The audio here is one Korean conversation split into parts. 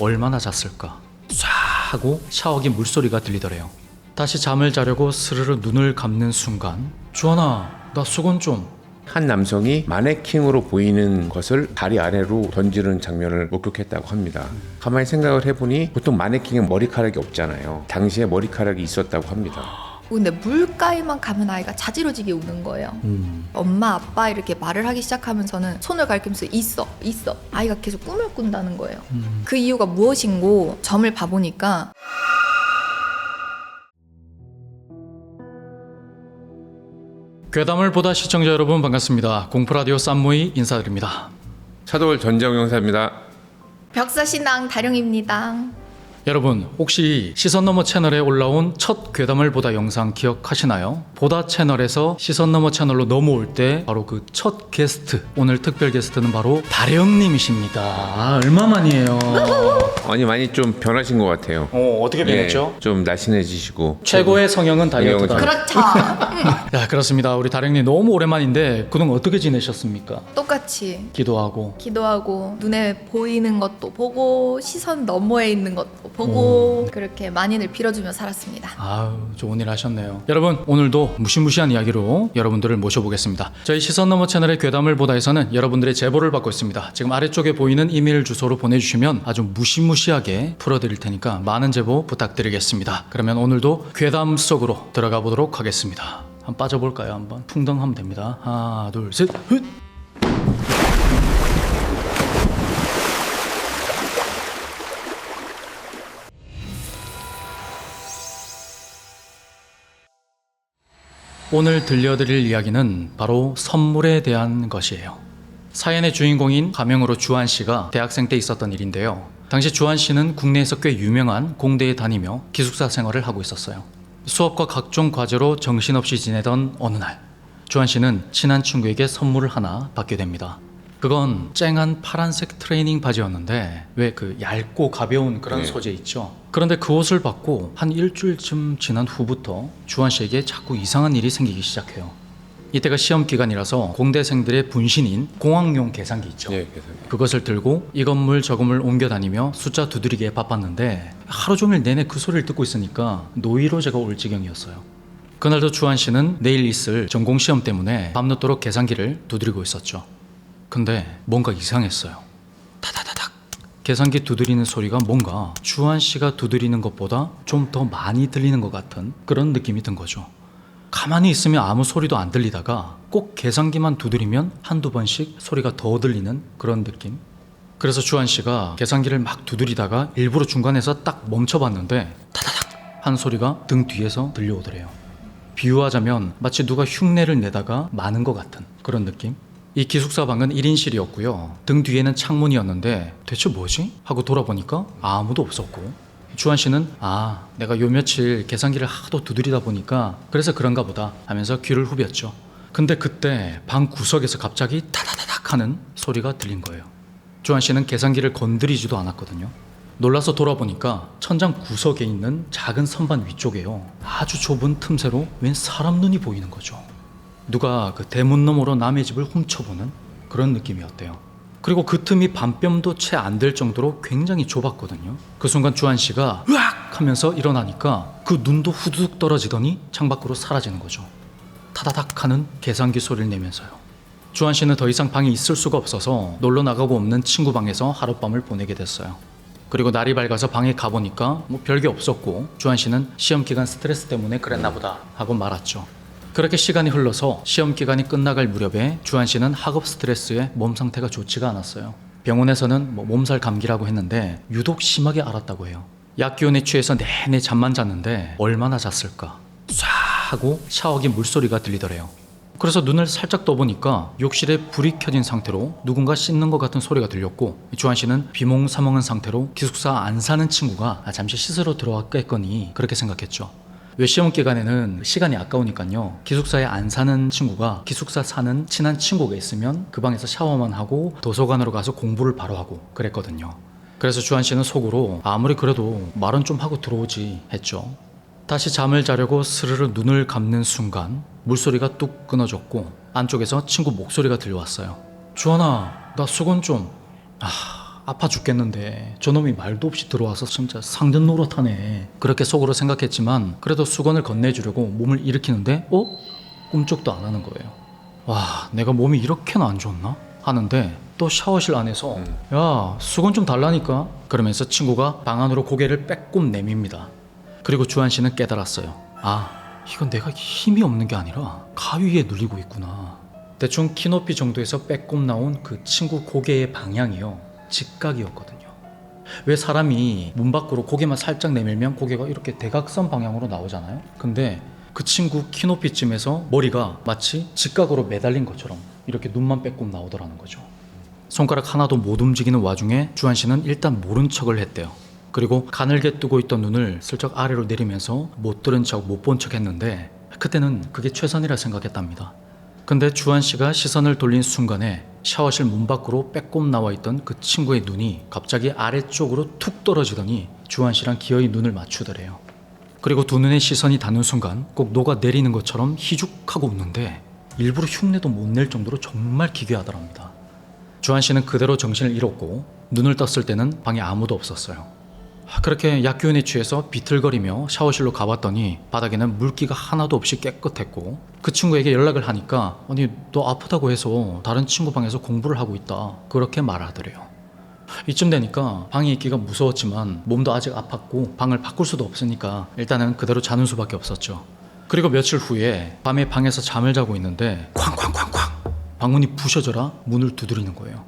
얼마나 잤을까? 쏴 하고 샤워기 물소리가 들리더래요. 다시 잠을 자려고 스르르 눈을 감는 순간 주원아, 나 수건 좀. 한 남성이 마네킹으로 보이는 것을 다리 아래로 던지는 장면을 목격했다고 합니다. 가만히 생각을 해보니 보통 마네킹은 머리카락이 없잖아요. 당시에 머리카락이 있었다고 합니다. 근데 물가에만 가면 아이가 자지러지게 우는 거예요. 엄마 아빠 이렇게 말을 하기 시작하면서는 손을 가리키면서 있어 아이가 계속 꿈을 꾼다는 거예요. 그 이유가 무엇인고 점을 봐보니까 괴담을 보다 시청자 여러분 반갑습니다. 공포라디오 쌈무이 인사드립니다. 차도월 전재웅 형사입니다. 벽사신앙 다령입니다. 여러분 혹시 시선너머 채널에 올라온 첫 괴담을 보다 영상 기억하시나요? 보다 채널에서 시선너머 채널로 넘어올 때 바로 그 첫 게스트, 오늘 특별 게스트는 바로 다령님이십니다. 얼마만이에요? 아니 많이 좀 변하신 것 같아요. 어떻게 변했죠? 예, 좀 날씬해지시고 최고의 성형은 다이어트다. 그렇죠. 야, 그렇습니다. 우리 다령님 너무 오랜만인데 그동안 어떻게 지내셨습니까? 똑같이 기도하고 눈에 보이는 것도 보고 시선 너머에 있는 것도 보고 그렇게 만인을 빌어주며 살았습니다. 아유, 좋은 일 하셨네요. 여러분, 오늘도 무시무시한 이야기로 여러분들을 모셔보겠습니다. 저희 시선너머 채널의 괴담을 보다에서는 여러분들의 제보를 받고 있습니다. 지금 아래쪽에 보이는 이메일 주소로 보내주시면 아주 무시무시하게 풀어드릴 테니까 많은 제보 부탁드리겠습니다. 그러면 오늘도 괴담 속으로 들어가 보도록 하겠습니다. 한번 빠져볼까요? 한번 풍덩하면 됩니다. 하나, 둘, 셋, 훗! 오늘 들려드릴 이야기는 바로 선물에 대한 것이에요. 사연의 주인공인 가명으로 주한씨가 대학생 때 있었던 일인데요. 당시 주한씨는 국내에서 꽤 유명한 공대에 다니며 기숙사 생활을 하고 있었어요. 수업과 각종 과제로 정신없이 지내던 어느 날, 주한씨는 친한 친구에게 선물을 하나 받게 됩니다. 그건 쨍한 파란색 트레이닝 바지였는데 왜 그 얇고 가벼운 그런 소재 있죠. 그런데 그 옷을 받고 한 일주일쯤 지난 후부터 주한씨에게 자꾸 이상한 일이 생기기 시작해요. 이때가 시험 기간이라서 공대생들의 분신인 공학용 계산기 있죠. 예, 계산기. 그것을 들고 이 건물 저 건물 옮겨 다니며 숫자 두드리기에 바빴는데 하루 종일 내내 그 소리를 듣고 있으니까 노이로 제가 올 지경이었어요. 그날도 주한씨는 내일 있을 전공시험 때문에 밤늦도록 계산기를 두드리고 있었죠. 근데 뭔가 이상했어요. 타다다닥 계산기 두드리는 소리가 뭔가 주한씨가 두드리는 것보다 좀 더 많이 들리는 것 같은 그런 느낌이 든 거죠. 가만히 있으면 아무 소리도 안 들리다가 꼭 계산기만 두드리면 한두 번씩 소리가 더 들리는 그런 느낌. 그래서 주한씨가 계산기를 막 두드리다가 일부러 중간에서 딱 멈춰봤는데 타다닥 한 소리가 등 뒤에서 들려오더래요. 비유하자면 마치 누가 흉내를 내다가 마는 것 같은 그런 느낌. 이 기숙사 방은 1인실이었고요. 등 뒤에는 창문이었는데 대체 뭐지? 하고 돌아보니까 아무도 없었고, 주한씨는 내가 요 며칠 계산기를 하도 두드리다 보니까 그래서 그런가 보다 하면서 귀를 후볐죠. 근데 그때 방 구석에서 갑자기 타다다닥 하는 소리가 들린 거예요. 주한씨는 계산기를 건드리지도 않았거든요. 놀라서 돌아보니까 천장 구석에 있는 작은 선반 위쪽에요, 아주 좁은 틈새로 웬 사람 눈이 보이는 거죠. 누가 그 대문 너머로 남의 집을 훔쳐보는 그런 느낌이었대요. 그리고 그 틈이 반뼘도 채 안 될 정도로 굉장히 좁았거든요. 그 순간 주한씨가 으악 하면서 일어나니까 그 눈도 후두둑 떨어지더니 창밖으로 사라지는 거죠. 타다닥 하는 계산기 소리를 내면서요. 주한씨는 더 이상 방에 있을 수가 없어서 놀러 나가고 없는 친구 방에서 하룻밤을 보내게 됐어요. 그리고 날이 밝아서 방에 가보니까 뭐 별게 없었고, 주한씨는 시험 기간 스트레스 때문에 그랬나 보다 하고 말았죠. 그렇게 시간이 흘러서 시험 기간이 끝나갈 무렵에 주한씨는 학업 스트레스에 몸 상태가 좋지가 않았어요. 병원에서는 몸살 감기라고 했는데 유독 심하게 앓았다고 해요. 약 기운에 취해서 내내 잠만 잤는데 얼마나 잤을까? 쏴 하고 샤워기 물소리가 들리더래요. 그래서 눈을 살짝 떠보니까 욕실에 불이 켜진 상태로 누군가 씻는 것 같은 소리가 들렸고, 주한씨는 비몽사몽한 상태로 기숙사 안 사는 친구가 잠시 씻으러 들어왔겠거니 그렇게 생각했죠. 왜 시험 기간에는 시간이 아까우니까요, 기숙사에 안 사는 친구가 기숙사 사는 친한 친구가 있으면 그 방에서 샤워만 하고 도서관으로 가서 공부를 바로 하고 그랬거든요. 그래서 주한씨는 속으로 아무리 그래도 말은 좀 하고 들어오지 했죠. 다시 잠을 자려고 스르르 눈을 감는 순간 물소리가 뚝 끊어졌고 안쪽에서 친구 목소리가 들려왔어요. 주한아, 나 수건 좀. 아파 죽겠는데 저놈이 말도 없이 들어와서 진짜 상전 노릇하네. 그렇게 속으로 생각했지만 그래도 수건을 건네주려고 몸을 일으키는데 꿈쩍도 안 하는 거예요. 와, 내가 몸이 이렇게나 안 좋나? 하는데 또 샤워실 안에서 야, 수건 좀 달라니까. 그러면서 친구가 방 안으로 고개를 빼꼼 내밉니다. 그리고 주한 씨는 깨달았어요. 아, 이건 내가 힘이 없는 게 아니라 가위에 눌리고 있구나. 대충 키 높이 정도에서 빼꼼 나온 그 친구 고개의 방향이요, 직각이었거든요. 왜 사람이 문 밖으로 고개만 살짝 내밀면 고개가 이렇게 대각선 방향으로 나오잖아요. 근데 그 친구 키 높이쯤에서 머리가 마치 직각으로 매달린 것처럼 이렇게 눈만 빼꼼 나오더라는 거죠. 손가락 하나도 못 움직이는 와중에 주한 씨는 일단 모른 척을 했대요. 그리고 가늘게 뜨고 있던 눈을 슬쩍 아래로 내리면서 못 들은 척 못 본 척 했는데 그때는 그게 최선이라 생각했답니다. 근데 주한 씨가 시선을 돌린 순간에 샤워실 문 밖으로 빼꼼 나와 있던 그 친구의 눈이 갑자기 아래쪽으로 툭 떨어지더니 주한 씨랑 기어이 눈을 맞추더래요. 그리고 두 눈의 시선이 닿는 순간 꼭 녹아내리는 것처럼 희죽하고 웃는데 일부러 흉내도 못 낼 정도로 정말 기괴하더랍니다. 주한 씨는 그대로 정신을 잃었고 눈을 떴을 때는 방에 아무도 없었어요. 그렇게 약기운에 취해서 비틀거리며 샤워실로 가봤더니 바닥에는 물기가 하나도 없이 깨끗했고 그 친구에게 연락을 하니까 아니 너 아프다고 해서 다른 친구 방에서 공부를 하고 있다 그렇게 말하더래요. 이쯤 되니까 방에 있기가 무서웠지만 몸도 아직 아팠고 방을 바꿀 수도 없으니까 일단은 그대로 자는 수밖에 없었죠. 그리고 며칠 후에 밤에 방에서 잠을 자고 있는데 쾅쾅쾅쾅 방문이 부셔져라 문을 두드리는 거예요.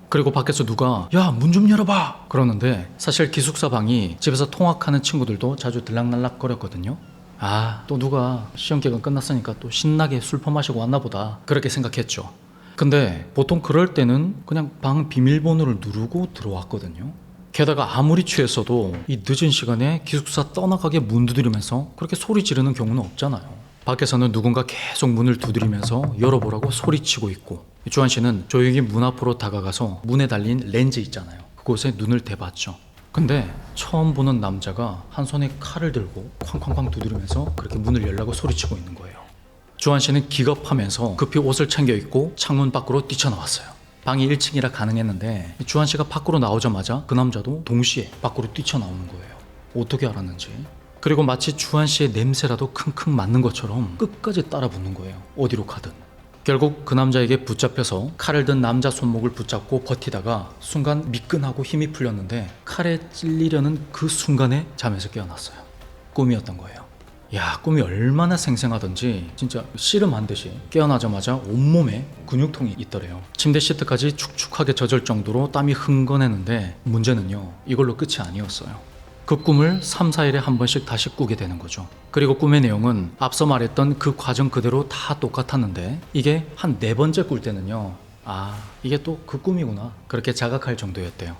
그리고 밖에서 누가 야, 문 좀 열어봐 그러는데 사실 기숙사 방이 집에서 통학하는 친구들도 자주 들락날락거렸거든요. 아, 또 누가 시험 기간 끝났으니까 또 신나게 술 퍼마시고 왔나 보다 그렇게 생각했죠. 근데 보통 그럴 때는 그냥 방 비밀번호를 누르고 들어왔거든요. 게다가 아무리 취했어도 이 늦은 시간에 기숙사 떠나가게 문 두드리면서 그렇게 소리 지르는 경우는 없잖아요. 밖에서는 누군가 계속 문을 두드리면서 열어보라고 소리치고 있고 주한 씨는 조용히 문 앞으로 다가가서 문에 달린 렌즈 있잖아요. 그곳에 눈을 대봤죠. 근데 처음 보는 남자가 한 손에 칼을 들고 쾅쾅쾅 두드리면서 그렇게 문을 열라고 소리치고 있는 거예요. 주한 씨는 기겁하면서 급히 옷을 챙겨 입고 창문 밖으로 뛰쳐나왔어요. 방이 1층이라 가능했는데 주한 씨가 밖으로 나오자마자 그 남자도 동시에 밖으로 뛰쳐나오는 거예요. 어떻게 알았는지. 그리고 마치 주한 씨의 냄새라도 킁킁 맞는 것처럼 끝까지 따라 붙는 거예요. 어디로 가든. 결국 그 남자에게 붙잡혀서 칼을 든 남자 손목을 붙잡고 버티다가 순간 미끈하고 힘이 풀렸는데 칼에 찔리려는 그 순간에 잠에서 깨어났어요. 꿈이었던 거예요. 야, 꿈이 얼마나 생생하던지 진짜 씨름한 듯이 깨어나자마자 온몸에 근육통이 있더래요. 침대 시트까지 축축하게 젖을 정도로 땀이 흥건했는데 문제는요, 이걸로 끝이 아니었어요. 그 꿈을 3, 4일에 한 번씩 다시 꾸게 되는 거죠. 그리고 꿈의 내용은 앞서 말했던 그 과정 그대로 다 똑같았는데 이게 한 4번째 꿀 때는요, 아, 이게 또 그 꿈이구나 그렇게 자각할 정도였대요.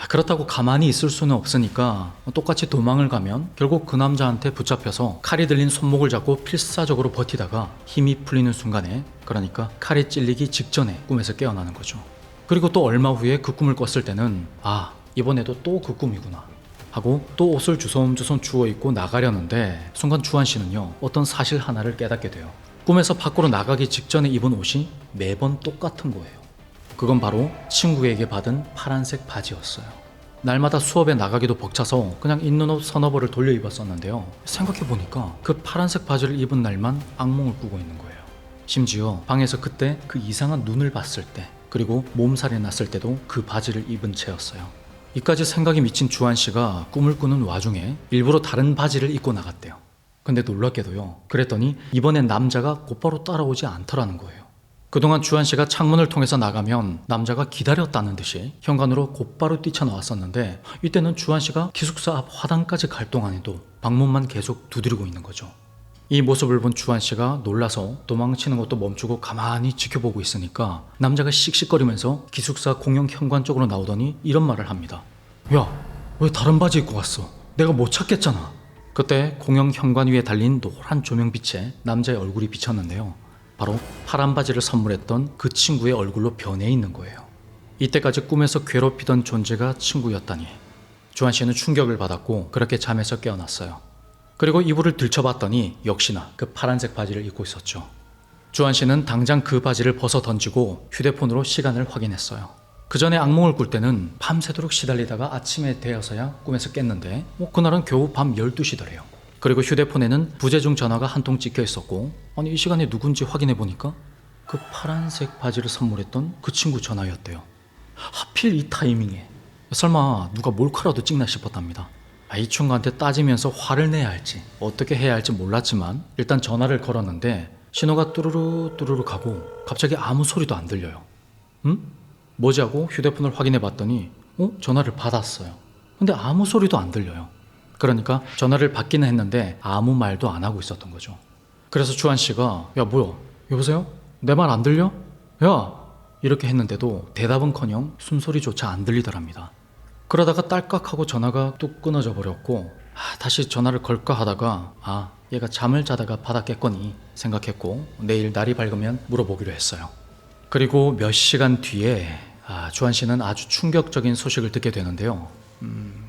그렇다고 가만히 있을 수는 없으니까 똑같이 도망을 가면 결국 그 남자한테 붙잡혀서 칼이 들린 손목을 잡고 필사적으로 버티다가 힘이 풀리는 순간에, 그러니까 칼이 찔리기 직전에 꿈에서 깨어나는 거죠. 그리고 또 얼마 후에 그 꿈을 꿨을 때는 아, 이번에도 또 그 꿈이구나 하고 또 옷을 주섬주섬 주워 입고 나가려는데 순간 주한 씨는요, 어떤 사실 하나를 깨닫게 돼요. 꿈에서 밖으로 나가기 직전에 입은 옷이 매번 똑같은 거예요. 그건 바로 친구에게 받은 파란색 바지였어요. 날마다 수업에 나가기도 벅차서 그냥 있는 옷 서너 벌을 돌려 입었었는데요, 생각해보니까 그 파란색 바지를 입은 날만 악몽을 꾸고 있는 거예요. 심지어 방에서 그때 그 이상한 눈을 봤을 때, 그리고 몸살이 났을 때도 그 바지를 입은 채였어요. 이까지 생각이 미친 주한 씨가 꿈을 꾸는 와중에 일부러 다른 바지를 입고 나갔대요. 근데 놀랍게도요, 그랬더니 이번엔 남자가 곧바로 따라오지 않더라는 거예요. 그동안 주한 씨가 창문을 통해서 나가면 남자가 기다렸다는 듯이 현관으로 곧바로 뛰쳐나왔었는데 이때는 주한 씨가 기숙사 앞 화단까지 갈 동안에도 방문만 계속 두드리고 있는 거죠. 이 모습을 본 주한 씨가 놀라서 도망치는 것도 멈추고 가만히 지켜보고 있으니까 남자가 씩씩거리면서 기숙사 공용 현관 쪽으로 나오더니 이런 말을 합니다. 야, 왜 다른 바지 입고 왔어? 내가 못 찾겠잖아. 그때 공용 현관 위에 달린 노란 조명빛에 남자의 얼굴이 비쳤는데요, 바로 파란 바지를 선물했던 그 친구의 얼굴로 변해 있는 거예요. 이때까지 꿈에서 괴롭히던 존재가 친구였다니. 주한 씨는 충격을 받았고 그렇게 잠에서 깨어났어요. 그리고 이불을 들춰봤더니 역시나 그 파란색 바지를 입고 있었죠. 주한 씨는 당장 그 바지를 벗어 던지고 휴대폰으로 시간을 확인했어요. 그 전에 악몽을 꿀 때는 밤새도록 시달리다가 아침에 되어서야 꿈에서 깼는데 그날은 겨우 밤 12시더래요. 그리고 휴대폰에는 부재중 전화가 한 통 찍혀 있었고 아니 이 시간에 누군지 확인해 보니까 그 파란색 바지를 선물했던 그 친구 전화였대요. 하필 이 타이밍에 설마 누가 몰카라도 찍나 싶었답니다. 이 친구한테 따지면서 화를 내야 할지 어떻게 해야 할지 몰랐지만 일단 전화를 걸었는데 신호가 뚜루루 뚜루루 가고 갑자기 아무 소리도 안 들려요. 뭐지 하고 휴대폰을 확인해 봤더니 전화를 받았어요. 근데 아무 소리도 안 들려요. 그러니까 전화를 받기는 했는데 아무 말도 안 하고 있었던 거죠. 그래서 주한 씨가 야 뭐야 여보세요? 내 말 안 들려? 야 이렇게 했는데도 대답은커녕 숨소리조차 안 들리더랍니다. 그러다가 딸깍하고 전화가 뚝 끊어져 버렸고 다시 전화를 걸까 하다가 얘가 잠을 자다가 받았겠거니 생각했고 내일 날이 밝으면 물어보기로 했어요. 그리고 몇 시간 뒤에 주한 씨는 아주 충격적인 소식을 듣게 되는데요.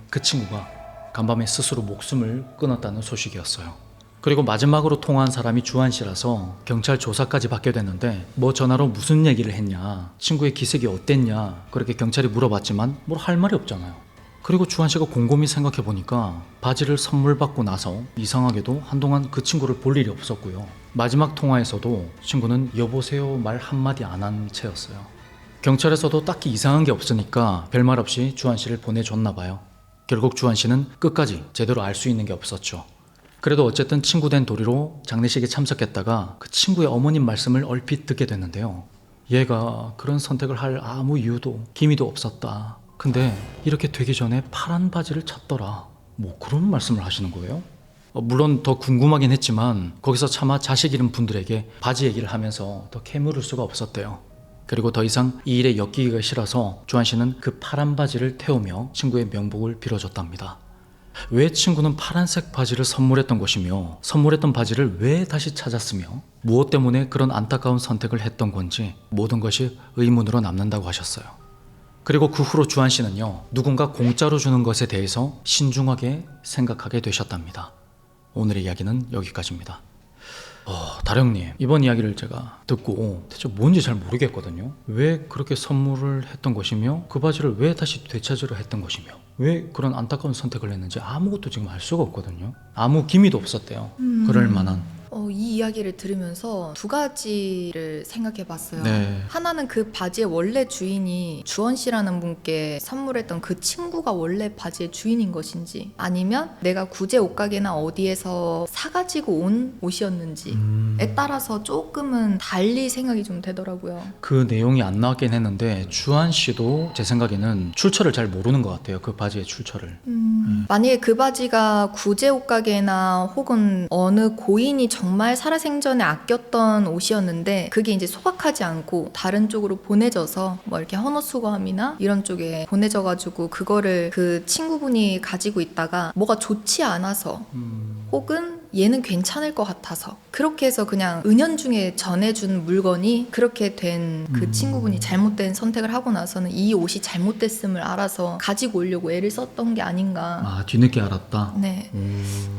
그 친구가 간밤에 스스로 목숨을 끊었다는 소식이었어요. 그리고 마지막으로 통화한 사람이 주한 씨라서 경찰 조사까지 받게 됐는데 뭐 전화로 무슨 얘기를 했냐, 친구의 기색이 어땠냐 그렇게 경찰이 물어봤지만 뭘 할 말이 없잖아요. 그리고 주한 씨가 곰곰이 생각해 보니까 바지를 선물 받고 나서 이상하게도 한동안 그 친구를 볼 일이 없었고요. 마지막 통화에서도 친구는 여보세요 말 한마디 안 한 채였어요. 경찰에서도 딱히 이상한 게 없으니까 별말 없이 주한 씨를 보내줬나 봐요. 결국 주한 씨는 끝까지 제대로 알 수 있는 게 없었죠. 그래도 어쨌든 친구 된 도리로 장례식에 참석했다가 그 친구의 어머님 말씀을 얼핏 듣게 됐는데요. 얘가 그런 선택을 할 아무 이유도 기미도 없었다. 근데 이렇게 되기 전에 파란 바지를 찾더라. 뭐 그런 말씀을 하시는 거예요? 물론 더 궁금하긴 했지만 거기서 차마 자식 잃은 분들에게 바지 얘기를 하면서 더 캐물을 수가 없었대요. 그리고 더 이상 이 일에 엮이기가 싫어서 주한 씨는 그 파란 바지를 태우며 친구의 명복을 빌어줬답니다. 왜 친구는 파란색 바지를 선물했던 것이며 선물했던 바지를 왜 다시 찾았으며 무엇 때문에 그런 안타까운 선택을 했던 건지 모든 것이 의문으로 남는다고 하셨어요. 그리고 그 후로 주한 씨는요, 누군가 공짜로 주는 것에 대해서 신중하게 생각하게 되셨답니다. 오늘의 이야기는 여기까지입니다. 다령님, 이번 이야기를 제가 듣고 대체 뭔지 잘 모르겠거든요. 왜 그렇게 선물을 했던 것이며 그 바지를 왜 다시 되찾으려 했던 것이며 왜 그런 안타까운 선택을 했는지 아무것도 지금 알 수가 없거든요. 아무 기미도 없었대요. 그럴 만한. 이 이야기를 들으면서 두 가지를 생각해 봤어요. 네. 하나는 그 바지의 원래 주인이 주원 씨라는 분께 선물했던 그 친구가 원래 바지의 주인인 것인지, 아니면 내가 구제 옷가게나 어디에서 사가지고 온 옷이었는지에 따라서 조금은 달리 생각이 좀 되더라고요. 그 내용이 안 나왔긴 했는데 주한 씨도 제 생각에는 출처를 잘 모르는 것 같아요. 그 바지의 출처를. 만약에 그 바지가 구제 옷가게나 혹은 어느 고인이 정말 살아생전에 아꼈던 옷이었는데 그게 이제 소각하지 않고 다른 쪽으로 보내져서 뭐 이렇게 헌옷수거함이나 이런 쪽에 보내져가지고 그거를 그 친구분이 가지고 있다가 뭐가 좋지 않아서 혹은 얘는 괜찮을 것 같아서 그렇게 해서 그냥 은연중에 전해준 물건이 그렇게 된 그 친구분이 잘못된 선택을 하고 나서는 이 옷이 잘못됐음을 알아서 가지고 오려고 애를 썼던 게 아닌가. 뒤늦게 알았다. 네.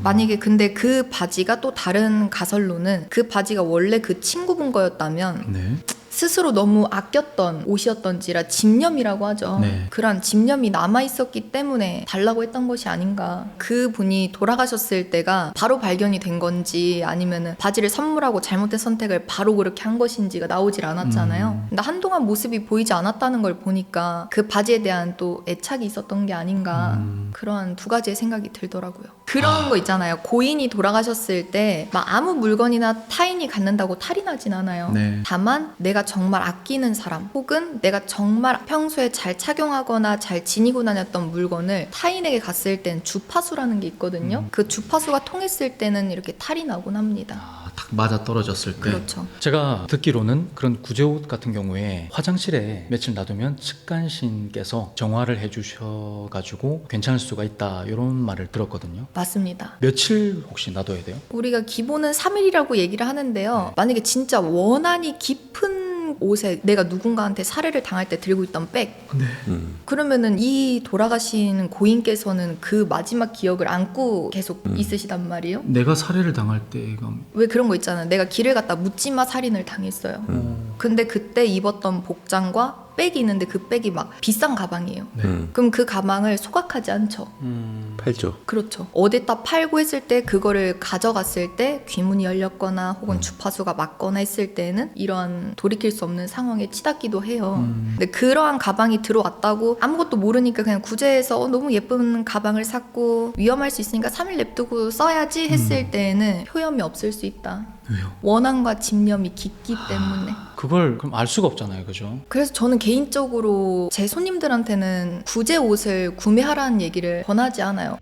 만약에 근데 그 바지가 또 다른 가설로는 그 바지가 원래 그 친구분 거였다면 네. 스스로 너무 아꼈던 옷이었던지라 집념이라고 하죠. 네. 그런 집념이 남아있었기 때문에 달라고 했던 것이 아닌가. 그분이 돌아가셨을 때가 바로 발견이 된 건지 아니면 바지를 선물하고 잘못된 선택을 바로 그렇게 한 것인지가 나오질 않았잖아요. 근데 한동안 모습이 보이지 않았다는 걸 보니까 그 바지에 대한 또 애착이 있었던 게 아닌가. 그런 두 가지의 생각이 들더라고요. 그런 거 있잖아요. 고인이 돌아가셨을 때 막 아무 물건이나 타인이 갖는다고 탈이 나진 않아요. 네. 다만 내가 정말 아끼는 사람 혹은 내가 정말 평소에 잘 착용하거나 잘 지니고 다녔던 물건을 타인에게 갔을 땐 주파수라는 게 있거든요. 그 주파수가 통했을 때는 이렇게 탈이 나곤 합니다. 딱 맞아 떨어졌을 때. 그렇죠. 제가 듣기로는 그런 구제옷 같은 경우에 화장실에 며칠 놔두면 측간신께서 정화를 해주셔가지고 괜찮을 수가 있다 이런 말을 들었거든요. 맞습니다. 며칠 혹시 놔둬야 돼요? 우리가 기본은 3일이라고 얘기를 하는데요. 만약에 진짜 원한이 깊은 옷에 내가 누군가한테 살해를 당할 때 들고 있던 백, 그러면은 이 돌아가신 고인께서는 그 마지막 기억을 안고 계속 있으시단 말이에요. 내가 살해를 당할 때가 왜 그런 거 있잖아요. 내가 길을 갔다 묻지마 살인을 당했어요. 근데 그때 입었던 복장과 백이 있는데 그 백이 막 비싼 가방이에요. 네. 그럼 그 가방을 소각하지 않죠. 팔죠. 그렇죠. 어디다 팔고 했을 때 그거를 가져갔을 때 귀문이 열렸거나 혹은 주파수가 맞거나 했을 때는 이런 돌이킬 수 없는 상황에 치닫기도 해요. 근데 그러한 가방이 들어왔다고 아무것도 모르니까 그냥 구제해서 너무 예쁜 가방을 샀고 위험할 수 있으니까 3일 냅두고 써야지 했을 때에는 효염이 없을 수 있다. 왜요? 원한과 집념이 깊기 때문에. 그걸 그럼 알 수가 없잖아요, 그죠? 그래서 저는 개인적으로 제 손님들한테는 구제 옷을 구매하라는 얘기를 권하지 않아요.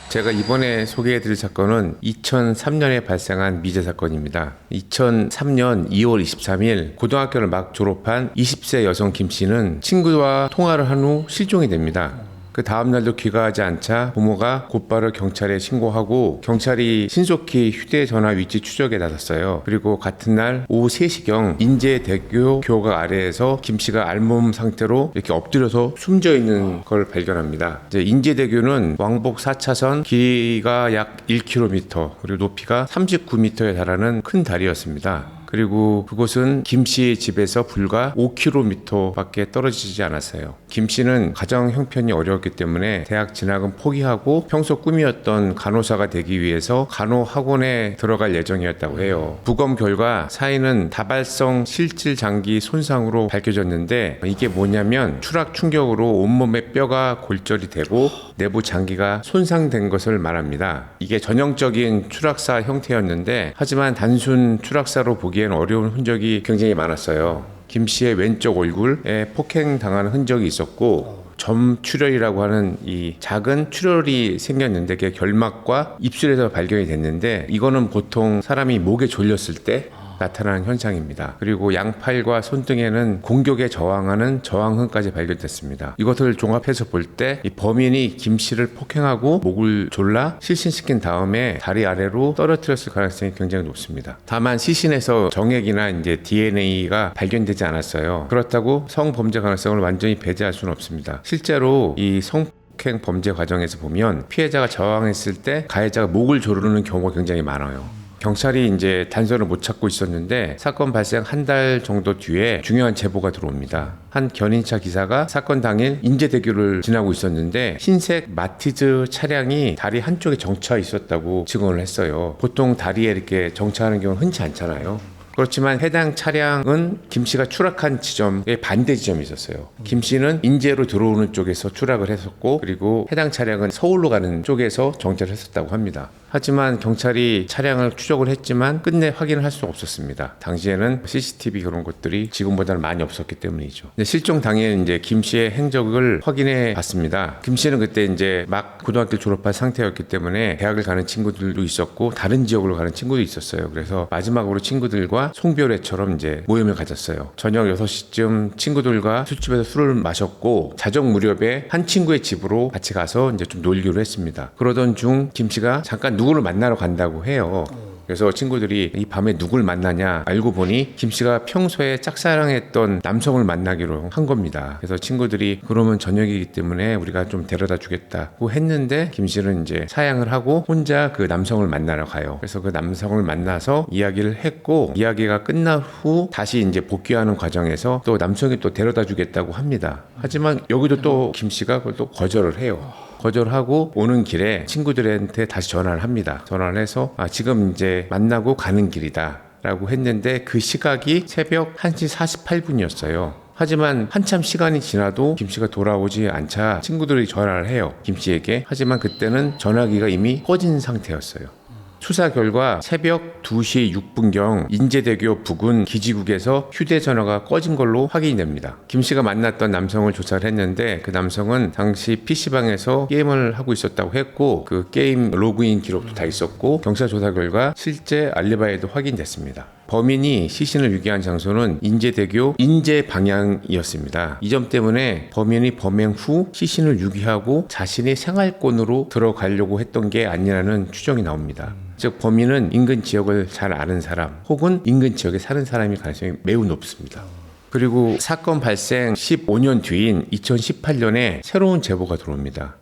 제가 이번에 소개해드릴 사건은 2003년에 발생한 미제 사건입니다. 2003년 2월 23일 고등학교를 막 졸업한 20세 여성 김 씨는 친구와 통화를 한 후 실종이 됩니다. 그 다음날도 귀가하지 않자 부모가 곧바로 경찰에 신고하고 경찰이 신속히 휴대전화 위치 추적에 나섰어요. 그리고 같은 날 오후 3시경 인제대교 교각 아래에서 김 씨가 알몸 상태로 이렇게 엎드려서 숨져 있는 걸 발견합니다. 이제 인제대교는 왕복 4차선, 길이가 약 1km, 그리고 높이가 39m에 달하는 큰 다리였습니다. 그리고 그곳은 김 씨의 집에서 불과 5km밖에 떨어지지 않았어요. 김 씨는 가정 형편이 어려웠기 때문에 대학 진학은 포기하고 평소 꿈이었던 간호사가 되기 위해서 간호학원에 들어갈 예정이었다고 해요. 부검 결과 사인은 다발성 실질 장기 손상으로 밝혀졌는데 이게 뭐냐면 추락 충격으로 온몸의 뼈가 골절이 되고 내부 장기가 손상된 것을 말합니다. 이게 전형적인 추락사 형태였는데 하지만 단순 추락사로 보기에는 어려운 흔적이 굉장히 많았어요. 김 씨의 왼쪽 얼굴에 폭행당한 흔적이 있었고 점출혈이라고 하는 이 작은 출혈이 생겼는데 그게 결막과 입술에서 발견이 됐는데 이거는 보통 사람이 목에 졸렸을 때 나타나는 현상입니다. 그리고 양팔과 손등에는 공격에 저항하는 저항흔까지 발견됐습니다. 이것을 종합해서 볼 때 이 범인이 김 씨를 폭행하고 목을 졸라 실신시킨 다음에 다리 아래로 떨어뜨렸을 가능성이 굉장히 높습니다. 다만 시신에서 정액이나 이제 DNA가 발견되지 않았어요. 그렇다고 성범죄 가능성을 완전히 배제할 수는 없습니다. 실제로 이 성폭행 범죄 과정에서 보면 피해자가 저항했을 때 가해자가 목을 조르는 경우가 굉장히 많아요. 경찰이 이제 단서를 못 찾고 있었는데 사건 발생 한 달 정도 뒤에 중요한 제보가 들어옵니다. 한 견인차 기사가 사건 당일 인제대교를 지나고 있었는데 흰색 마티즈 차량이 다리 한쪽에 정차 있었다고 증언을 했어요. 보통 다리에 이렇게 정차하는 경우는 흔치 않잖아요. 그렇지만 해당 차량은 김 씨가 추락한 지점에 반대 지점이 있었어요. 김 씨는 인제로 들어오는 쪽에서 추락을 했었고 그리고 해당 차량은 서울로 가는 쪽에서 정차를 했었다고 합니다. 하지만 경찰이 차량을 추적을 했지만 끝내 확인을 할 수 없었습니다. 당시에는 CCTV 그런 것들이 지금보다는 많이 없었기 때문이죠. 근데 실종 당일 이제 김 씨의 행적을 확인해 봤습니다. 김 씨는 그때 이제 막 고등학교 졸업한 상태였기 때문에 대학을 가는 친구들도 있었고 다른 지역으로 가는 친구도 있었어요. 그래서 마지막으로 친구들과 송별회처럼 이제 모임을 가졌어요. 저녁 6시쯤 친구들과 술집에서 술을 마셨고 자정 무렵에 한 친구의 집으로 같이 가서 이제 좀 놀기로 했습니다. 그러던 중 김 씨가 잠깐 누구를 만나러 간다고 해요. 그래서 친구들이 이 밤에 누굴 만나냐 알고 보니 김 씨가 평소에 짝사랑했던 남성을 만나기로 한 겁니다. 그래서 친구들이 그러면 저녁이기 때문에 우리가 좀 데려다 주겠다고 했는데 김 씨는 이제 사양을 하고 혼자 그 남성을 만나러 가요. 그래서 그 남성을 만나서 이야기를 했고 이야기가 끝난 후 다시 이제 복귀하는 과정에서 또 남성이 또 데려다 주겠다고 합니다. 하지만 여기도 또 김 씨가 그걸 또 거절을 해요. 거절하고 오는 길에 친구들한테 다시 전화를 합니다. 전화를 해서 지금 이제 만나고 가는 길이다 라고 했는데 그 시각이 새벽 1시 48분이었어요. 하지만 한참 시간이 지나도 김 씨가 돌아오지 않자 친구들이 전화를 해요. 김 씨에게. 하지만 그때는 전화기가 이미 꺼진 상태였어요. 수사 결과 새벽 2시 6분경 인제대교 부근 기지국에서 휴대전화가 꺼진 걸로 확인이 됩니다. 김 씨가 만났던 남성을 조사를 했는데 그 남성은 당시 PC방에서 게임을 하고 있었다고 했고 그 게임 로그인 기록도 다 있었고 경찰 조사 결과 실제 알리바이도 확인됐습니다. 범인이 시신을 유기한 장소는 인제대교 인제 방향이었습니다. 이 점 때문에 범인이 범행 후 시신을 유기하고 자신이 생활권으로 들어가려고 했던 게 아니라는 추정이 나옵니다. 즉 범인은 인근 지역을 잘 아는 사람 혹은 인근 지역에 사는 사람일 가능성이 매우 높습니다. 그리고 사건 발생 15년 뒤인 2018년에 새로운 제보가 들어옵니다.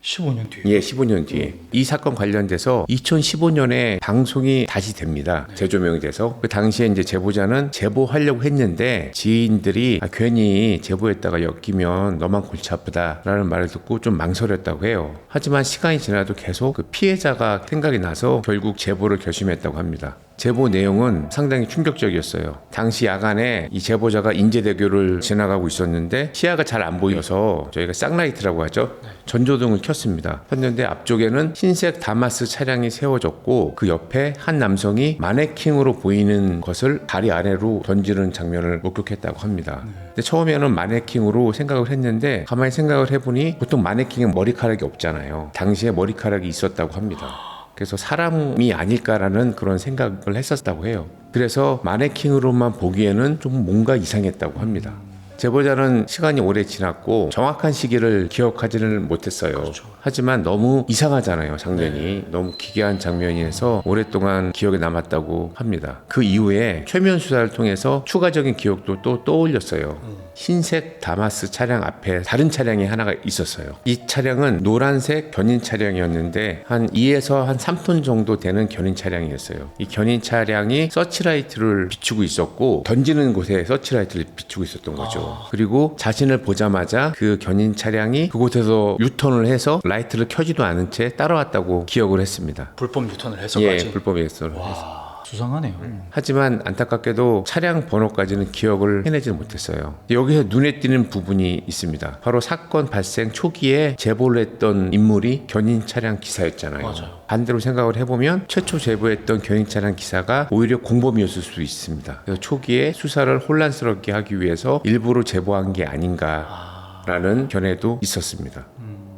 15년 뒤에. 예, 15년 뒤에. 이 사건 관련돼서 2015년에 방송이 다시 됩니다. 재조명이 돼서. 그 당시에 이제 제보자는 제보하려고 했는데 지인들이 괜히 제보했다가 엮이면 너만 골치 아프다라는 말을 듣고 좀 망설였다고 해요. 하지만 시간이 지나도 계속 그 피해자가 생각이 나서 결국 제보를 결심했다고 합니다. 제보 내용은 상당히 충격적이었어요. 당시 야간에 이 제보자가 인제대교를 지나가고 있었는데 시야가 잘 안 보여서 저희가 쌍라이트라고 하죠. 전조등을 켰습니다. 켰는데 앞쪽에는 흰색 다마스 차량이 세워졌고 그 옆에 한 남성이 마네킹으로 보이는 것을 다리 아래로 던지는 장면을 목격했다고 합니다. 근데 처음에는 마네킹으로 생각을 했는데 가만히 생각을 해보니 보통 마네킹에 머리카락이 없잖아요. 당시에 머리카락이 있었다고 합니다. 그래서 사람이 아닐까라는 그런 생각을 했었다고 해요. 그래서 마네킹으로만 보기에는 좀 뭔가 이상했다고 합니다. 제보자는 시간이 오래 지났고 정확한 시기를 기억하지는 못했어요. 그렇죠. 하지만 너무 이상하잖아요, 장면이. 너무 기괴한 장면이어서 오랫동안 기억에 남았다고 합니다. 그 이후에 최면 수사를 통해서 추가적인 기억도 또 떠올렸어요. 흰색 다마스 차량 앞에 다른 차량이 하나가 있었어요. 이 차량은 노란색 견인 차량이었는데 한 2에서 한 3톤 정도 되는 견인 차량이었어요. 이 견인 차량이 서치라이트를 비추고 있었고 던지는 곳에 서치라이트를 비추고 있었던 거죠. 그리고 자신을 보자마자 그 견인 차량이 그곳에서 유턴을 해서 라이트를 켜지도 않은 채 따라왔다고 기억을 했습니다. 불법 유턴을 해서까지. 예, 불법 유턴을 해서. 수상하네요. 하지만 안타깝게도 차량 번호까지는 기억을 해내지 못했어요. 여기서 눈에 띄는 부분이 있습니다. 바로 사건 발생 초기에 제보를 했던 인물이 견인 차량 기사였잖아요. 맞아요. 반대로 생각을 해보면 최초 제보했던 견인 차량 기사가 오히려 공범이었을 수 있습니다. 그래서 초기에 수사를 혼란스럽게 하기 위해서 일부러 제보한 게 아닌가라는 견해도 있었습니다.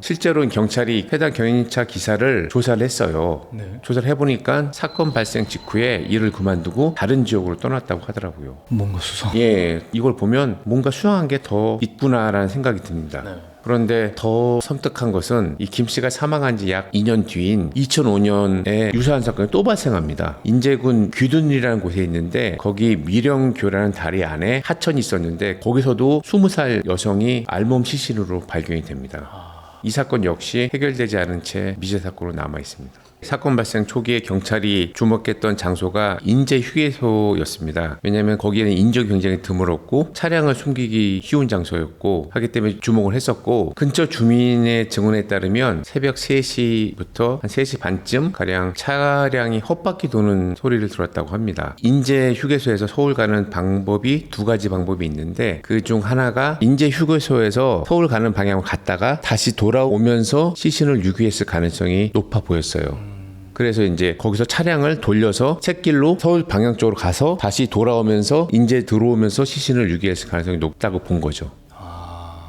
실제로 경찰이 해당 견인차 기사를 조사를 했어요. 네. 조사를 해보니까 사건 발생 직후에 일을 그만두고 다른 지역으로 떠났다고 하더라고요. 뭔가 수상. 예, 이걸 보면 뭔가 수상한 게 더 있구나라는 생각이 듭니다. 네. 그런데 더 섬뜩한 것은 이 김 씨가 사망한 지 약 2년 뒤인 2005년에 유사한 사건이 또 발생합니다. 인제군 귀둔이라는 곳에 있는데 거기 미령교라는 다리 안에 하천이 있었는데 거기서도 20살 여성이 알몸 시신으로 발견이 됩니다. 이 사건 역시 해결되지 않은 채 미제 사건으로 남아 있습니다. 사건 발생 초기에 경찰이 주목했던 장소가 인제 휴게소였습니다. 왜냐하면 거기에는 인적이 굉장히 드물었고 차량을 숨기기 쉬운 장소였고 하기 때문에 주목을 했었고 근처 주민의 증언에 따르면 새벽 3시부터 한 3시 반쯤 가량 차량이 헛바퀴 도는 소리를 들었다고 합니다. 인제 휴게소에서 서울 가는 방법이 두 가지 방법이 있는데 그 중 하나가 인제 휴게소에서 서울 가는 방향으로 갔다가 다시 돌아오면서 시신을 유기했을 가능성이 높아 보였어요. 그래서 이제 거기서 차량을 돌려서 샛길로 서울 방향 쪽으로 가서 다시 돌아오면서 인제 들어오면서 시신을 유기했을 가능성이 높다고 본 거죠.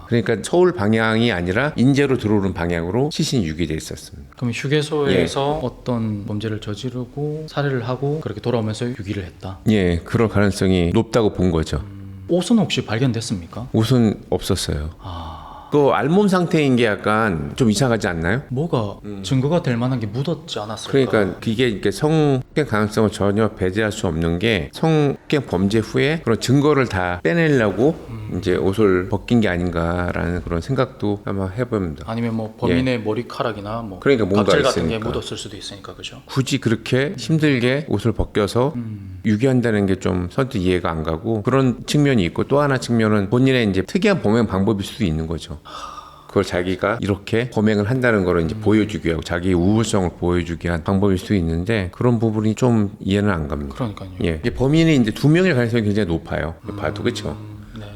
그러니까 서울 방향이 아니라 인제로 들어오는 방향으로 시신이 유기돼 있었습니다. 그럼 휴게소에서 어떤 범죄를 저지르고 살해를 하고 그렇게 돌아오면서 유기를 했다. 예, 그럴 가능성이 높다고 본 거죠. 옷은 혹시 발견됐습니까? 옷은 없었어요. 그 알몸 상태인 게 약간 좀 이상하지 않나요? 뭐가 증거가 될 만한 게 묻었지 않았을까? 그러니까 이게 이렇게 성폭행 가능성을 전혀 배제할 수 없는 게 성폭행 범죄 후에 그런 증거를 다 빼내려고 이제 옷을 벗긴 게 아닌가라는 그런 생각도 아마 해봅니다. 아니면 뭐 범인의 머리카락이나 뭐 그러니까 뭔가 각질 같은 있으니까. 게 묻었을 수도 있으니까 그죠? 굳이 그렇게 힘들게 옷을 벗겨서 유기한다는 게 좀 선뜻 이해가 안 가고 그런 측면이 있고 또 하나 측면은 본인의 이제 특이한 범행 방법일 수도 있는 거죠. 그걸 자기가 이렇게 범행을 한다는 거를 이제 보여주기 위하고 자기의 우울성을 보여주기 위한 방법일 수도 있는데 그런 부분이 좀 이해는 안 갑니다. 그러니까요. 예, 이게 범인이 이제 두 명일 가능성이 굉장히 높아요. 봐도 그렇죠.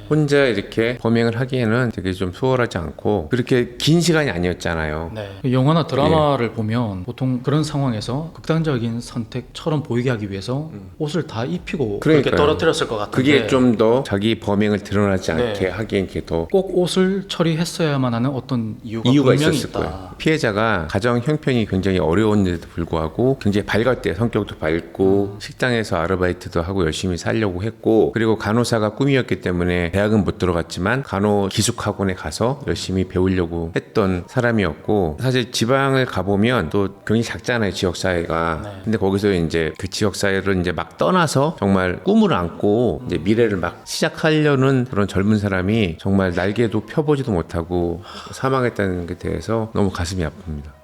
혼자 이렇게 범행을 하기에는 되게 좀 수월하지 않고 그렇게 긴 시간이 아니었잖아요. 네. 영화나 드라마를 보면 보통 그런 상황에서 극단적인 선택처럼 보이게 하기 위해서 옷을 다 입히고 그렇게 그러니까요. 떨어뜨렸을 것 같은데 그게 좀 더 자기 범행을 드러나지 않게 네. 하기엔 그게 더 꼭 옷을 처리했어야만 하는 어떤 이유가 분명히 있었을 있다. 거예요. 피해자가 가정 형편이 굉장히 어려웠는데도 불구하고 굉장히 밝았대요. 성격도 밝고 식당에서 아르바이트도 하고 열심히 살려고 했고 그리고 간호사가 꿈이었기 때문에 대학은 못 들어갔지만 간호기숙학원에 가서 열심히 배우려고 했던 사람이었고, 사실 지방을 가보면 또 굉장히 작잖아요, 지역사회가. 네. 근데 거기서 이제 그 지역사회를 이제 막 떠나서 정말 꿈을 안고 이제 미래를 막 시작하려는 그런 젊은 사람이 정말 날개도 펴보지도 못하고 사망했다는 게 대해서 너무 가슴이 아픕니다.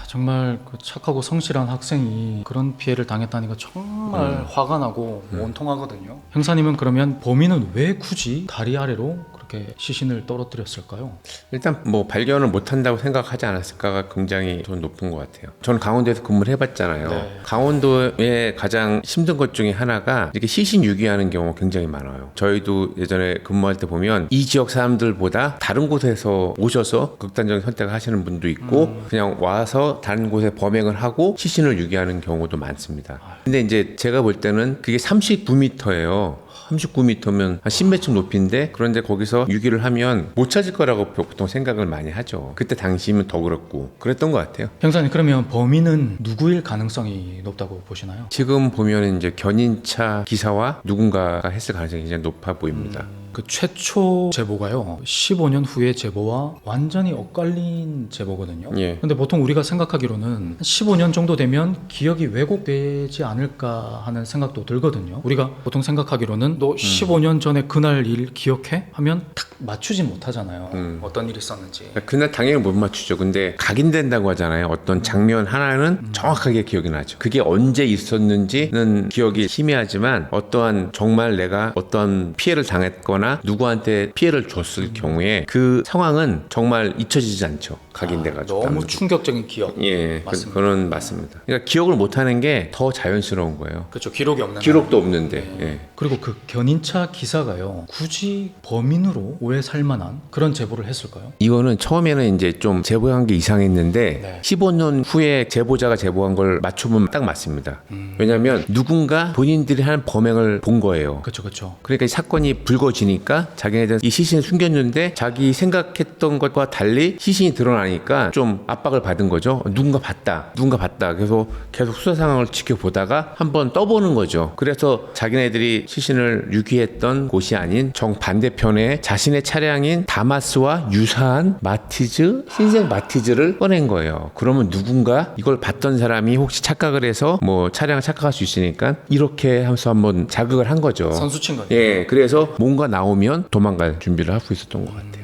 정말 그 착하고 성실한 학생이 그런 피해를 당했다니까 정말 화가 나고 원통하거든요. 형사님은 그러면 범인은 왜 굳이 다리 아래로 그렇게 시신을 떨어뜨렸을까요? 일단 뭐 발견을 못한다고 생각하지 않았을까가 굉장히 좀 높은 것 같아요. 저는 강원도에서 근무를 해봤잖아요. 네. 강원도의 가장 힘든 것 중에 하나가 이렇게 시신 유기하는 경우가 굉장히 많아요. 저희도 예전에 근무할 때 보면 이 지역 사람들보다 다른 곳에서 오셔서 극단적인 선택을 하시는 분도 있고 그냥 와서 다른 곳에 범행을 하고 시신을 유기하는 경우도 많습니다. 근데 이제 제가 볼 때는 그게 39m예요. 39m면 한 10몇 층 높이인데, 그런데 거기서 유기를 하면 못 찾을 거라고 보통 생각을 많이 하죠. 그때 당시면 더 그렇고 그랬던 것 같아요. 형사님, 그러면 범인은 누구일 가능성이 높다고 보시나요? 지금 보면 이제 견인차 기사와 누군가가 했을 가능성이 굉장히 높아 보입니다. 그 최초 제보가요 15년 후의 제보와 완전히 엇갈린 제보거든요. 예. 근데 보통 우리가 생각하기로는 15년 정도 되면 기억이 왜곡되지 않을까 하는 생각도 들거든요. 우리가 보통 생각하기로는 너 15년 전에 그날 일 기억해? 하면 딱 맞추진 못하잖아요. 어떤 일이 있었는지. 그날 당연히 못 맞추죠. 근데 각인된다고 하잖아요. 어떤 장면 하나는 정확하게 기억이 나죠. 그게 언제 있었는지는 기억이 희미하지만 어떠한 정말 내가 어떤 피해를 당했거나 누구한테 피해를 줬을 경우에 그 상황은 정말 잊혀지지 않죠. 각인돼가지고. 너무 충격적인 기억. 예, 맞습니다. 그건 맞습니다. 그러니까 기억을 못하는 게 더 자연스러운 거예요. 그렇죠. 기록이 없는. 기록도 없는데. 예. 그리고 그 견인차 기사가요 굳이 범인으로 오해 살 만한 그런 제보를 했을까요? 이거는 처음에는 이제 좀 제보한 게 이상했는데 네. 15년 후에 제보자가 제보한 걸 맞추면 딱 맞습니다. 왜냐하면 누군가 본인들이 하는 범행을 본 거예요. 그렇죠. 그러니까 이 사건이 불거지니까 자기네들 이 시신을 숨겼는데 자기 생각했던 것과 달리 시신이 드러나니까 좀 압박을 받은 거죠. 누군가 봤다. 그래서 계속 수사 상황을 지켜보다가 한번 떠보는 거죠. 그래서 자기네들이 시신을 유기했던 곳이 아닌 정반대편에 자신의 차량인 다마스와 유사한 마티즈, 흰색 마티즈를 꺼낸 거예요. 그러면 누군가 이걸 봤던 사람이 혹시 착각을 해서 뭐 차량을 착각할 수 있으니까 이렇게 하면서 한번 자극을 한 거죠. 선수친 거예요. 예, 그래서 뭔가 나오면 도망갈 준비를 하고 있었던 것 같아요.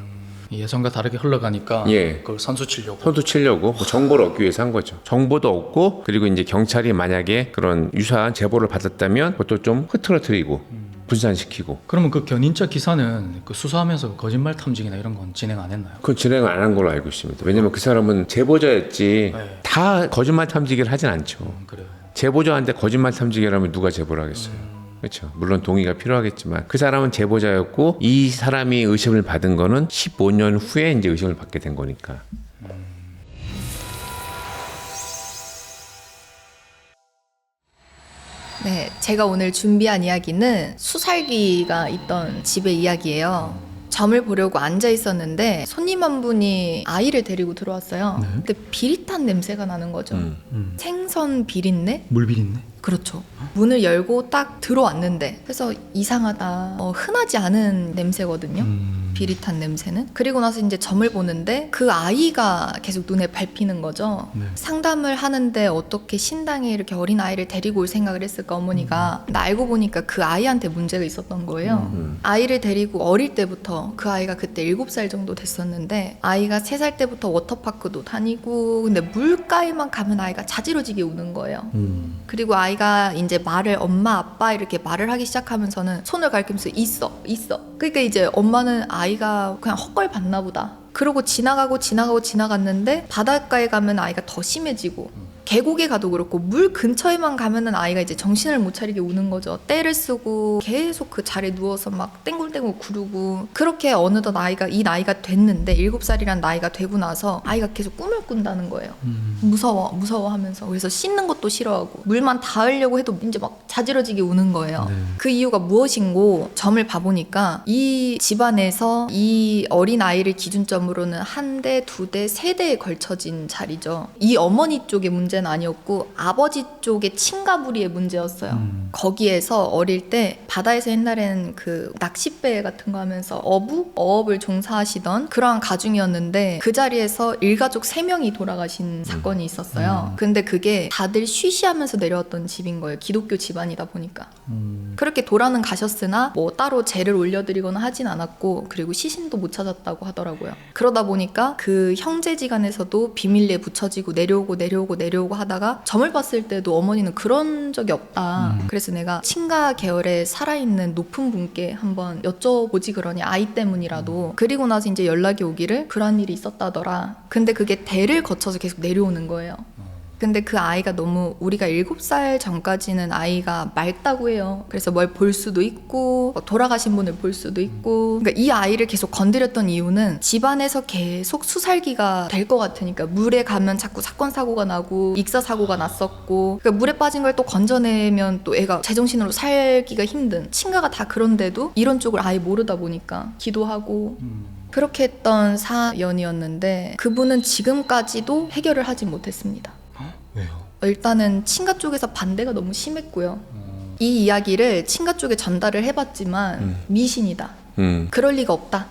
예전과 다르게 흘러가니까 예. 그걸 선수 치려고. 선수 치려고 뭐 정보를 얻기 위해서 한 거죠. 정보도 얻고, 그리고 이제 경찰이 만약에 그런 유사한 제보를 받았다면 그것도 좀 흐트러뜨리고 분산시키고. 그러면 그 견인차 기사는 그 수사하면서 거짓말 탐지기나 이런 건 진행 안 했나요? 그건 진행 안 한 걸로 알고 있습니다. 왜냐면 그 사람은 제보자였지 네. 다 거짓말 탐지기를 하진 않죠. 그래요. 제보자한테 거짓말 탐지기라면 누가 제보를 하겠어요. 그렇죠. 물론 동의가 필요하겠지만 그 사람은 제보자였고 이 사람이 의심을 받은 거는 15년 후에 이제 의심을 받게 된 거니까. 네, 제가 오늘 준비한 이야기는 수살기가 있던 집의 이야기예요. 점을 보려고 앉아 있었는데 손님 한 분이 아이를 데리고 들어왔어요. 근데 비릿한 냄새가 나는 거죠. 생선 비린내? 물 비린내? 그렇죠. 문을 열고 딱 들어왔는데 그래서 이상하다. 흔하지 않은 냄새거든요. 비릿한 냄새는. 그리고 나서 이제 점을 보는데 그 아이가 계속 눈에 밟히는 거죠. 네. 상담을 하는데 어떻게 신당에 이렇게 어린 아이를 데리고 올 생각을 했을까 어머니가. 근데 알고 보니까 그 아이한테 문제가 있었던 거예요. 아이를 데리고 어릴 때부터 그 아이가 그때 7살 정도 됐었는데 아이가 3살 때부터 워터파크도 다니고 근데 물가에만 가면 아이가 자지러지게 우는 거예요. 그리고 아이가 이제 엄마 아빠 이렇게 말을 하기 시작하면서는 손을 가리키면서 있어. 그러니까 이제 엄마는 아이가 그냥 헛걸 봤나 보다. 그러고 지나갔는데 바닷가에 가면 아이가 더 심해지고 계곡에 가도 그렇고 물 근처에만 가면은 아이가 이제 정신을 못 차리게 우는 거죠. 떼를 쓰고 계속 그 자리에 누워서 막 땡굴땡굴 구르고 그렇게 어느덧 이 나이가 됐는데 7살이란 나이가 되고 나서 아이가 계속 꿈을 꾼다는 거예요. 무서워 하면서. 그래서 씻는 것도 싫어하고 물만 닿으려고 해도 이제 막 자지러지게 우는 거예요. 네. 그 이유가 무엇인고 점을 봐보니까 이 집안에서 이 어린 아이를 기준점으로는 1대, 2대, 3대에 걸쳐진 자리죠. 이 어머니 쪽에 문제가 문제는 아니었고 아버지 쪽의 친가부리의 문제였어요. 거기에서 어릴 때 바다에서 옛날엔 그 낚싯배 같은 거 하면서 어업을 종사하시던 그러한 가중이었는데 그 자리에서 일가족 3명이 돌아가신 사건이 있었어요. 근데 그게 다들 쉬쉬하면서 내려왔던 집인 거예요. 기독교 집안이다 보니까. 그렇게 돌아는 가셨으나 뭐 따로 제를 올려드리거나 하진 않았고 그리고 시신도 못 찾았다고 하더라고요. 그러다 보니까 그 형제지간에서도 비밀리에 붙여지고 내려오고 하다가 점을 봤을 때도 어머니는 그런 적이 없다. 그래서 내가 친가 계열에 살아있는 높은 분께 한번 여쭤보지 그러니 아이 때문이라도. 그리고 나서 이제 연락이 오기를 그런 일이 있었다더라. 근데 그게 대를 거쳐서 계속 내려오는 거예요. 근데 그 아이가 너무 우리가 7살 전까지는 아이가 맑다고 해요. 그래서 뭘 볼 수도 있고 돌아가신 분을 볼 수도 있고 그러니까 이 아이를 계속 건드렸던 이유는 집안에서 계속 수살기가 될 것 같으니까 물에 가면 자꾸 사건 사고가 나고 익사 사고가 났었고 그러니까 물에 빠진 걸 또 건져내면 또 애가 제정신으로 살기가 힘든 친가가 다 그런데도 이런 쪽을 아예 모르다 보니까 기도하고 그렇게 했던 사연이었는데 그분은 지금까지도 해결을 하지 못했습니다. 왜요? 일단은 친가 쪽에서 반대가 너무 심했고요. 이 이야기를 친가 쪽에 전달을 해봤지만 미신이다. 그럴 리가 없다.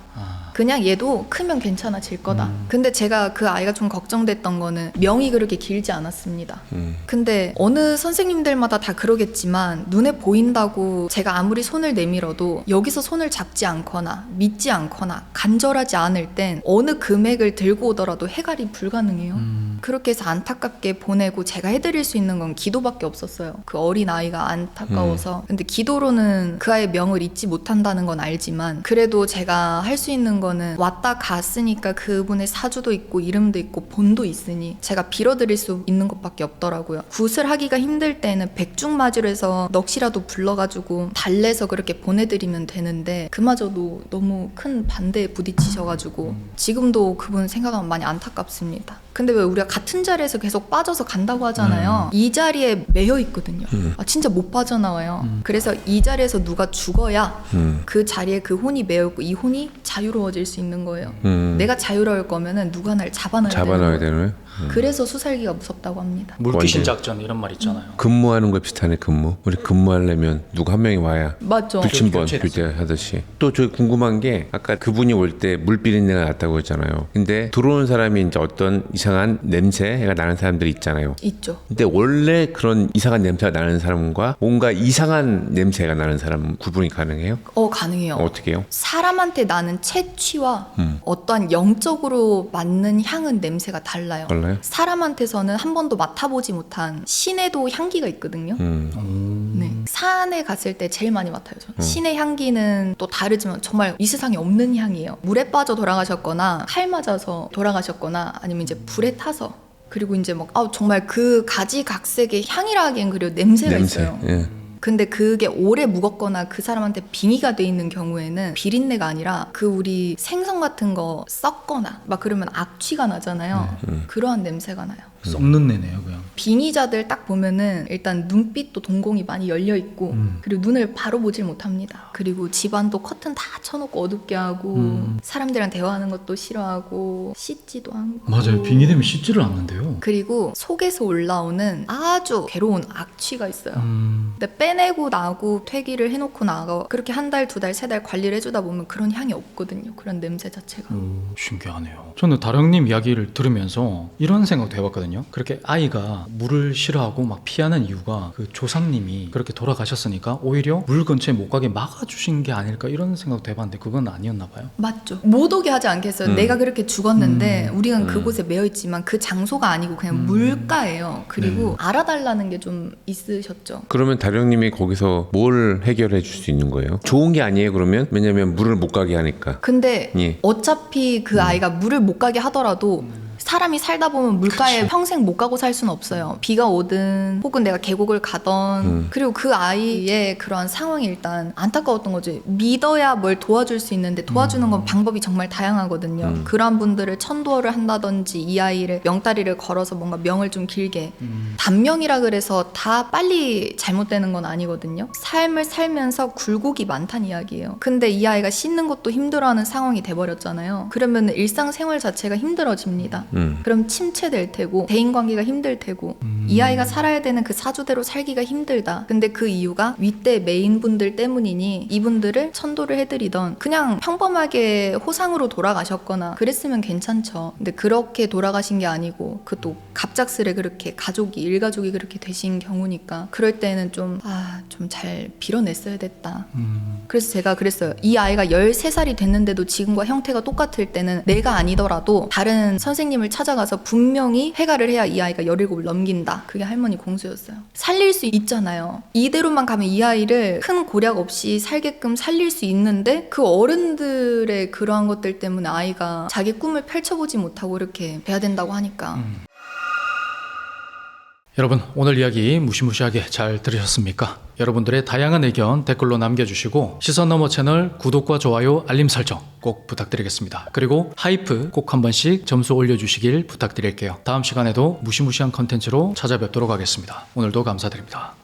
그냥 얘도 크면 괜찮아질 거다. 근데 제가 그 아이가 좀 걱정됐던 거는 명이 그렇게 길지 않았습니다. 근데 어느 선생님들마다 다 그러겠지만 눈에 보인다고 제가 아무리 손을 내밀어도 여기서 손을 잡지 않거나 믿지 않거나 간절하지 않을 땐 어느 금액을 들고 오더라도 해갈이 불가능해요. 그렇게 해서 안타깝게 보내고 제가 해드릴 수 있는 건 기도밖에 없었어요. 그 어린 아이가 안타까워서. 근데 기도로는 그 아이의 명을 잊지 못한다는 건 알지만 그래도 제가 할 수 있는 거는 왔다 갔으니까 그분의 사주도 있고 이름도 있고 본도 있으니 제가 빌어드릴 수 있는 것밖에 없더라고요. 굿을 하기가 힘들 때는 백중맞이로 해서 넋이라도 불러가지고 달래서 그렇게 보내드리면 되는데 그마저도 너무 큰 반대에 부딪히셔가지고 지금도 그분 생각하면 많이 안타깝습니다. 근데 왜 우리가 같은 자리에서 계속 빠져서 간다고 하잖아요. 이 자리에 매여 있거든요. 진짜 못 빠져나와요. 그래서 이 자리에서 누가 죽어야 그 자리에 그 혼이 매여 있고 이 혼이 자유로워질 수 있는 거예요. 내가 자유로울 거면은 누가 날 잡아놔야 되는 거예요. 그래서 수살기가 무섭다고 합니다. 물귀신 작전 이런 말 있잖아요. 근무하는 거 비슷하네. 근무. 우리 근무하려면 누구 한 명이 와야 맞죠. 불침번 교체됐어요. 교대하듯이. 또 저 궁금한 게 아까 그분이 올 때 물비린내가 났다고 했잖아요. 근데 들어오는 사람이 이제 어떤 이상한 냄새가 나는 사람들이 있잖아요. 있죠. 근데 원래 그런 이상한 냄새가 나는 사람과 뭔가 이상한 냄새가 나는 사람 구분이 가능해요? 가능해요. 어떻게 해요? 사람한테 나는 채취와 어떠한 영적으로 맞는 향은 냄새가 달라요. 달라요? 사람한테서는 한 번도 맡아보지 못한 신에도 향기가 있거든요. 네. 산에 갔을 때 제일 많이 맡아요. 저는. 신의 향기는 또 다르지만 정말 이 세상에 없는 향이에요. 물에 빠져 돌아가셨거나 칼 맞아서 돌아가셨거나 아니면 이제 불에 타서 그리고 이제 막 정말 그 가지각색의 향이라 하기엔 그리고 냄새가 있어요. 예. 근데 그게 오래 묵었거나 그 사람한테 빙의가 돼 있는 경우에는 비린내가 아니라 그 우리 생선 같은 거 썩거나 막 그러면 악취가 나잖아요. 그러한 냄새가 나요. 썩는 내네요 그냥. 빙의자들 딱 보면은 일단 눈빛도 동공이 많이 열려 있고 그리고 눈을 바로 보질 못합니다. 그리고 집안도 커튼 다 쳐놓고 어둡게 하고 사람들이랑 대화하는 것도 싫어하고 씻지도 않고 맞아요. 빙의되면 씻지를 않는데요. 그리고 속에서 올라오는 아주 괴로운 악취가 있어요. 근데 빼내고 나고 퇴기를 해놓고 나가 그렇게 한 달, 2달, 3달 관리를 해주다 보면 그런 향이 없거든요. 그런 냄새 자체가. 신기하네요. 저는 다령님 이야기를 들으면서 이런 생각도 해봤거든요. 그렇게 아이가 물을 싫어하고 막 피하는 이유가 그 조상님이 그렇게 돌아가셨으니까 오히려 물 근처에 못 가게 막아주신 게 아닐까 이런 생각도 해봤는데 그건 아니었나 봐요. 맞죠. 못 오게 하지 않겠어요. 내가 그렇게 죽었는데 우리는 그곳에 매여 있지만 그 장소가 아니고 그냥 물가예요. 그리고 알아달라는 게 좀 있으셨죠. 그러면 다령님이 거기서 뭘 해결해 줄 수 있는 거예요? 좋은 게 아니에요 그러면? 왜냐면 물을 못 가게 하니까. 근데 예. 어차피 그 아이가 물을 못 가게 하더라도 사람이 살다 보면 물가에 평생 못 가고 살 수는 없어요. 비가 오든 혹은 내가 계곡을 가던 그리고 그 아이의 그러한 상황이 일단 안타까웠던 거지. 믿어야 뭘 도와줄 수 있는데 도와주는 건 방법이 정말 다양하거든요. 그런 분들을 천도를 한다든지 이 아이를 명다리를 걸어서 뭔가 명을 좀 길게 단명이라 그래서 다 빨리 잘못되는 건 아니거든요. 삶을 살면서 굴곡이 많다는 이야기예요. 근데 이 아이가 씻는 것도 힘들어하는 상황이 돼버렸잖아요. 그러면 일상생활 자체가 힘들어집니다. 그럼 침체될 테고 대인관계가 힘들 테고 이 아이가 살아야 되는 그 사주대로 살기가 힘들다. 근데 그 이유가 윗대 메인분들 때문이니 이분들을 천도를 해드리던 그냥 평범하게 호상으로 돌아가셨거나 그랬으면 괜찮죠. 근데 그렇게 돌아가신 게 아니고 그것도 갑작스레 그렇게 일가족이 그렇게 되신 경우니까 그럴 때는 좀 잘 빌어냈어야 됐다. 그래서 제가 그랬어요. 이 아이가 13살이 됐는데도 지금과 형태가 똑같을 때는 내가 아니더라도 다른 선생님을 찾아가서 분명히 해가를 해야 이 아이가 17을 넘긴다. 그게 할머니 공수였어요. 살릴 수 있잖아요. 이대로만 가면 이 아이를 큰 고략 없이 살게끔 살릴 수 있는데 그 어른들의 그러한 것들 때문에 아이가 자기 꿈을 펼쳐보지 못하고 이렇게 돼야 된다고 하니까 여러분, 오늘 이야기 무시무시하게 잘 들으셨습니까? 여러분들의 다양한 의견 댓글로 남겨주시고 시선너머 채널 구독과 좋아요, 알림 설정 꼭 부탁드리겠습니다. 그리고 하이프 꼭 한 번씩 점수 올려주시길 부탁드릴게요. 다음 시간에도 무시무시한 컨텐츠로 찾아뵙도록 하겠습니다. 오늘도 감사드립니다.